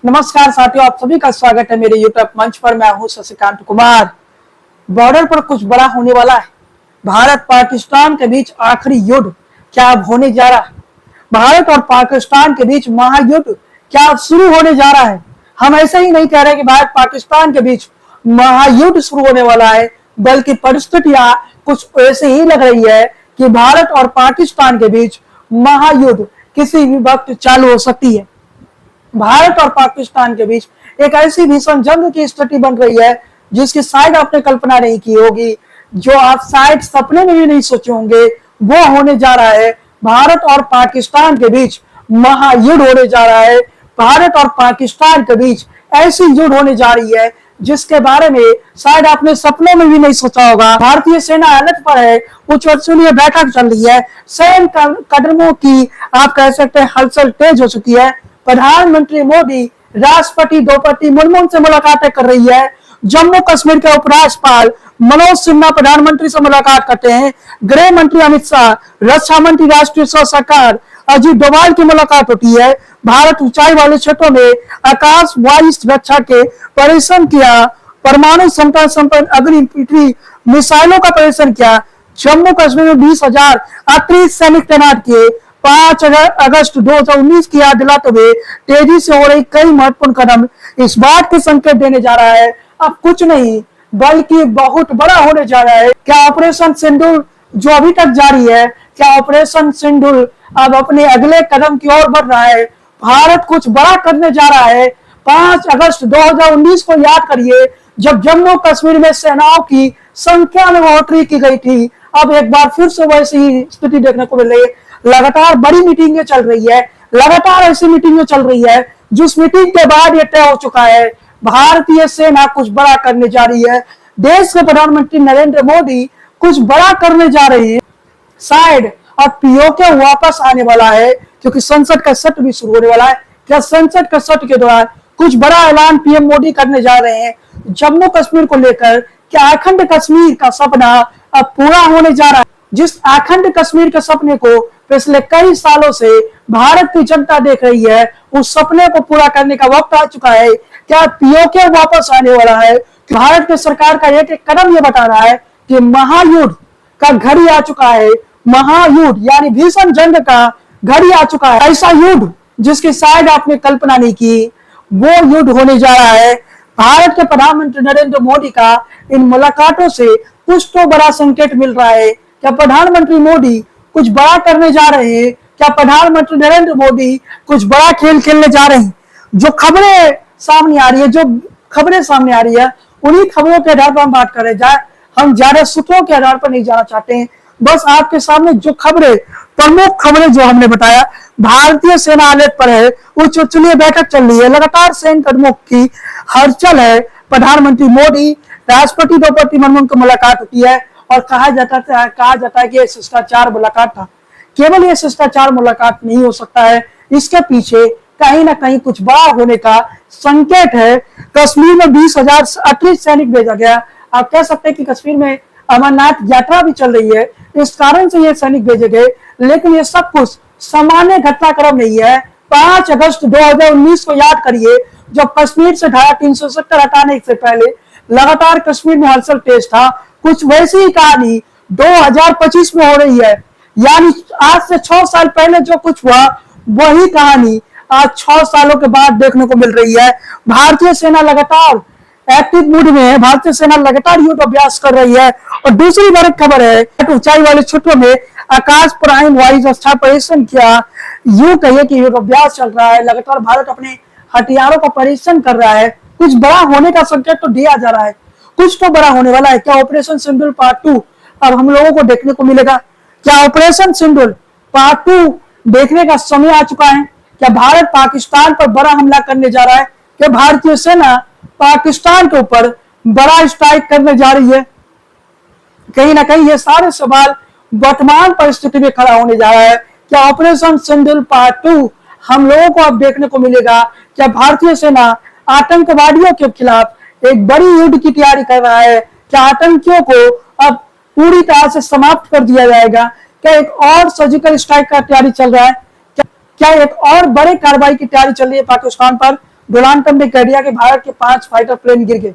नमस्कार साथियों, आप सभी का स्वागत है मेरे यूट्यूब मंच पर। मैं हूं शशिकांत कुमार। बॉर्डर पर कुछ बड़ा होने वाला है। भारत पाकिस्तान के बीच आखिरी युद्ध क्या अब होने जा रहा है? भारत और पाकिस्तान के बीच महायुद्ध क्या अब शुरू होने जा रहा है? हम ऐसे ही नहीं कह रहे कि भारत पाकिस्तान के बीच महायुद्ध शुरू होने वाला है, बल्कि परिस्थितियां कुछ ऐसे ही लग रही है कि भारत और पाकिस्तान के बीच महायुद्ध किसी भी वक्त चालू हो सकती है। भारत और पाकिस्तान के बीच एक ऐसी भीषण जंग की स्थिति बन रही है जिसकी शायद आपने कल्पना नहीं की होगी, जो आप शायद सपने में भी नहीं सोचे होंगे। वो होने जा रहा है भारत और पाकिस्तान के बीच महायुद्ध होने जा रहा है। भारत और पाकिस्तान के बीच ऐसी युद्ध होने जा रही है जिसके बारे में शायद आपने सपनों में भी नहीं सोचा होगा। भारतीय सेना अलर्ट पर है, उच्च स्तरीय बैठक चल रही है, सैन्य कदमों की आप कह सकते हैं हलचल तेज हो चुकी है। प्रधानमंत्री मोदी राष्ट्रपति द्रौपदी मुर्मू से मुलाकातें कर रही है। जम्मू कश्मीर के उपराज्यपाल मनोज सिन्हा प्रधानमंत्री से मुलाकात करते हैं। गृह मंत्री अमित शाह, रक्षा मंत्री राष्ट्रीय सलाहकार अजीत डोभाल की मुलाकात होती है। भारत ऊंचाई वाले क्षेत्रों में आकाश वायु रक्षा के परीक्षण किया। परमाणु क्षमता संपन्न अग्नि मिसाइलों का परीक्षण किया। जम्मू कश्मीर में 20,000 अतिरिक्त सैनिक तैनात किए। 5 अगस्त 2019 की याद दिलाते हुए तेजी से हो रही कई महत्वपूर्ण कदम इस बात के संकेत देने जा रहा है अब कुछ नहीं बल्कि बहुत बड़ा होने जा रहा है। क्या ऑपरेशन सिंदूर जो अभी तक जारी है, क्या ऑपरेशन सिंदूर अब अपने अगले कदम की ओर बढ़ रहा है? भारत कुछ बड़ा करने जा रहा है। 5 अगस्त 2019 को याद करिए, जब जम्मू कश्मीर में सेनाओं की संख्या में बढ़ोतरी की गई थी। अब एक बार फिर से वैसी ही स्थिति देखने को मिल रही है। लगातार बड़ी मीटिंगें चल रही है, लगातार ऐसी मीटिंगें चल रही है जिस मीटिंग के बाद ये तय हो चुका है भारतीय सेना कुछ बड़ा करने जा रही है। देश के प्रधानमंत्री नरेंद्र मोदी कुछ बड़ा करने जा रहे हैं। शायद अब पीओके वापस आने वाला है क्योंकि संसद का सत्र भी शुरू होने वाला है। क्या संसद के सत्र के दौरान कुछ बड़ा ऐलान पीएम मोदी करने जा रहे हैं जम्मू कश्मीर को लेकर? क्या अखंड कश्मीर का सपना अब पूरा होने जा रहा है? जिस अखंड कश्मीर के सपने को पिछले कई सालों से भारत की जनता देख रही है, उस सपने को पूरा करने का वक्त आ चुका है। क्या पीओके वापस आने वाला है? भारत की सरकार का एक एक कदम ये बता रहा है कि महायुद्ध का घड़ी आ चुका है। महायुद्ध यानी भीषण जंग का घड़ी आ चुका है। ऐसा युद्ध जिसकी शायद आपने कल्पना नहीं की, वो युद्ध होने जा रहा है। भारत के प्रधानमंत्री नरेंद्र मोदी का इन मुलाकातों से कुछ तो बड़ा संकेत मिल रहा है। क्या प्रधानमंत्री मोदी कुछ बड़ा करने जा रहे हैं? क्या प्रधानमंत्री नरेंद्र मोदी कुछ बड़ा खेल खेलने जा रहे हैं? जो खबरें सामने आ रही है उन्हीं खबरों के आधार पर हम बात करें जाए। हम ज्यादा सूत्रों के आधार पर नहीं जाना चाहते हैं, बस आपके सामने जो खबरें, प्रमुख खबरें जो हमने बताया। भारतीय सेना अलर्ट पर है, उच्च स्तरीय बैठक चल रही है, लगातार सैन्य कदमों की हलचल है। प्रधानमंत्री मोदी राष्ट्रपति द्रौपदी मुर्मू की मुलाकात होती है और कहा जाता है कि यह शिष्टाचार मुलाकात था। केवल यह शिष्टाचार मुलाकात नहीं हो सकता है, इसके पीछे कहीं ना कहीं कुछ बड़ा होने का संकेत है। कश्मीर में 20,000 अतिरिक्त सैनिक भेजा गया। आप कह सकते हैं कि कश्मीर में अमरनाथ यात्रा भी चल रही है, इस कारण से ये सैनिक भेजे गए। लेकिन ये सब कुछ सामान्य घटनाक्रम नहीं है। 5 अगस्त 2019 को याद करिए, जब कश्मीर से धारा 370 हटाने से पहले लगातार कश्मीर में हलचल तेज था। कुछ वैसी ही कहानी 2025 में हो रही है, यानी आज से 6 साल पहले जो कुछ हुआ वही कहानी आज 6 सालों के बाद देखने को मिल रही है। भारतीय सेना लगातार एक्टिव मूड में है, भारतीय सेना लगातार युद्ध अभ्यास कर रही है। और दूसरी बड़ी खबर है, ऊंचाई वाले क्षेत्रों में आकाश प्राइम वायु रक्षा परीक्षण किया। यूं कहिए कि युद्ध अभ्यास चल रहा है, लगातार भारत अपने हथियारों का परीक्षण कर रहा है। कुछ बड़ा होने का संकेत तो दिया जा रहा है, कुछ तो बड़ा होने वाला है। क्या ऑपरेशन सिंदूर पार्ट 2 अब हम लोगों को देखने को मिलेगा? क्या ऑपरेशन सिंदूर पार्ट 2 देखने का समय आ चुका है? क्या भारत पाकिस्तान पर बड़ा हमला करने जा रहा है? क्या भारतीय सेना पाकिस्तान के ऊपर बड़ा स्ट्राइक करने जा रही है? कहीं ना कहीं ये सारे सवाल वर्तमान परिस्थिति में खड़ा होने जा रहा है। क्या ऑपरेशन सिंदूर पार्ट 2 हम लोगों को अब देखने को मिलेगा? क्या भारतीय सेना आतंकवादियों के खिलाफ एक बड़ी युद्ध की तैयारी कर रहा है? क्या आतंकियों को अब पूरी तरह से समाप्त कर दिया जाएगा? क्या एक और सर्जिकल स्ट्राइक का तैयारी चल रहा है? क्या एक और बड़े कार्रवाई की तैयारी चल रही है पाकिस्तान पर? डोनाल्ड ट्रंप ने कह दिया कि भारत के 5 फाइटर प्लेन गिर गए।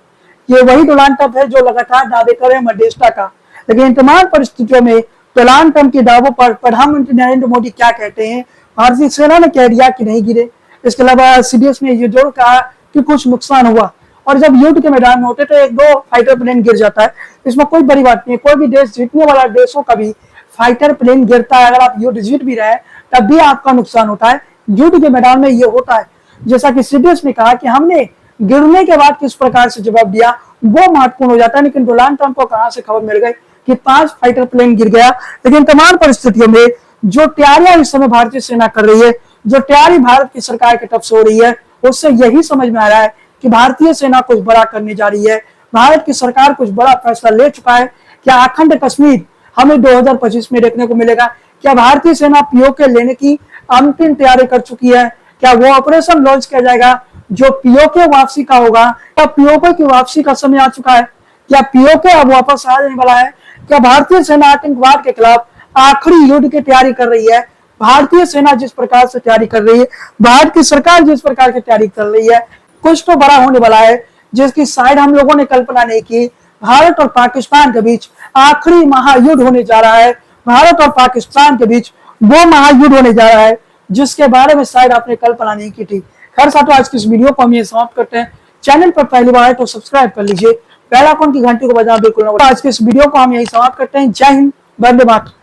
ये वही डोनाल्ड ट्रंप है जो लगातार दावे कर रहे हैं मध्यस्थता का, लेकिन इन तमाम परिस्थितियों में डोनाल्ड ट्रंप के दावों पर प्रधानमंत्री नरेंद्र मोदी क्या कहते हैं? भारतीय सेना ने कह दिया कि नहीं गिरे। इसके अलावा सीडीएस ने ये जरूर कहा कि कुछ नुकसान हुआ, और जब युद्ध के मैदान में होते तो 1-2 फाइटर प्लेन गिर जाता है, इसमें कोई बड़ी बात नहीं है। कोई भी देश, जीतने वाला देशों का भी फाइटर प्लेन गिरता है। अगर आप युद्ध जीत भी रहे हैं तब भी आपका नुकसान होता है, युद्ध के मैदान में ये होता है। जैसा कि सीडीएस ने कहा कि हमने गिरने के बाद किस प्रकार से जवाब दिया वो महत्वपूर्ण हो जाता है, लेकिन डोनाल्ड ट्रंप को कहां से खबर मिल गई कि 5 फाइटर प्लेन गिर गया। लेकिन तमाम परिस्थितियों में जो तैयारियां इस समय भारतीय सेना कर रही है, जो तैयारी भारत की सरकार की तरफ से हो रही है, उससे यही समझ में आ रहा है कि भारतीय सेना कुछ बड़ा करने जा रही है। भारत की सरकार कुछ बड़ा फैसला ले चुका है। क्या अखंड कश्मीर हमें 2025 में देखने को मिलेगा? क्या भारतीय सेना पीओके लेने की अंतिम तैयारी कर चुकी है? क्या वो ऑपरेशन लॉन्च किया जाएगा जो पीओके वापसी का होगा? क्या पीओके की वापसी का समय आ चुका है? क्या पीओके अब वापस आ जाने वाला है? क्या भारतीय सेना आतंकवाद के खिलाफ आखिरी युद्ध की तैयारी कर रही है? भारतीय सेना जिस प्रकार से तैयारी कर रही है, भारत की सरकार जिस प्रकार की तैयारी कर रही है, कुछ तो बड़ा होने वाला है जिसकी शायद हम लोगों ने कल्पना नहीं की। भारत और पाकिस्तान के बीच आखिरी महायुद्ध होने जा रहा है। भारत और पाकिस्तान के बीच वो महायुद्ध होने जा रहा है जिसके बारे में शायद आपने कल्पना नहीं की थी। खैर साथियों, आज की इस वीडियो को हम ये समाप्त करते हैं। चैनल पर पहली बार है तो सब्सक्राइब कर लीजिए, बेल आइकन की घंटी को बजाना बिल्कुल ना भूलें। आज की इस वीडियो को हम यही समाप्त करते हैं। जय हिंद, वंदे मातरम।